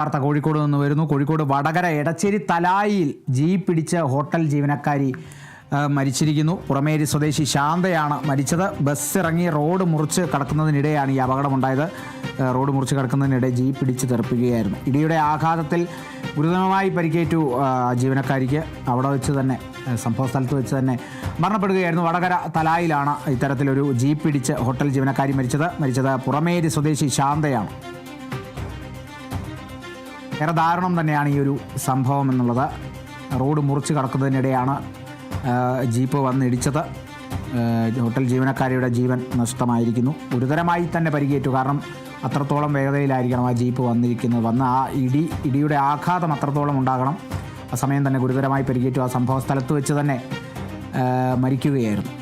വാർത്ത കോഴിക്കോട് നിന്ന് വരുന്നു. കോഴിക്കോട് വടകര എടച്ചേരി തലായിൽ ജീപ്പ് പിടിച്ച് ഹോട്ടൽ ജീവനക്കാരി മരിച്ചിരിക്കുന്നു. പുറമേരി സ്വദേശി ശാന്തയാണ് മരിച്ചത്. ബസ് ഇറങ്ങി റോഡ് മുറിച്ച് കടക്കുന്നതിനിടെയാണ് ഈ അപകടമുണ്ടായത്. റോഡ് മുറിച്ച് കടക്കുന്നതിനിടെ ജീപ്പ് പിടിച്ച് തെറിപ്പിക്കുകയായിരുന്നു. ഇടിയുടെ ആഘാതത്തിൽ ഗുരുതരമായി പരിക്കേറ്റു ജീവനക്കാരിക്ക്. അവിടെ വെച്ച് തന്നെ സംഭവ സ്ഥലത്ത് വെച്ച് തന്നെ മരണപ്പെടുകയായിരുന്നു. വടകര തലായിലാണ് ഇത്തരത്തിലൊരു ജീപ്പ് പിടിച്ച് ഹോട്ടൽ ജീവനക്കാരി മരിച്ചത് പുറമേരി സ്വദേശി ശാന്തയാണ്. ഏറെ ദാരുണം തന്നെയാണ് ഈ ഒരു സംഭവം എന്നുള്ളത്. റോഡ് മുറിച്ച് കടക്കുന്നതിനിടെയാണ് ജീപ്പ് വന്നിടിച്ചത്. ഹോട്ടൽ ജീവനക്കാരിയുടെ ജീവൻ നഷ്ടമായിരിക്കുന്നു. ഗുരുതരമായി തന്നെ പരിക്കേറ്റു. കാരണം അത്രത്തോളം വേഗതയിലായിരിക്കണം ആ ജീപ്പ് വന്നിരിക്കുന്നത്. ആ ഇടിയുടെ ആഘാതം അത്രത്തോളം ഉണ്ടാകണം. ആ സമയം തന്നെ ഗുരുതരമായി പരിക്കേറ്റു. ആ സംഭവ സ്ഥലത്ത് വെച്ച് തന്നെ മരിക്കുകയായിരുന്നു.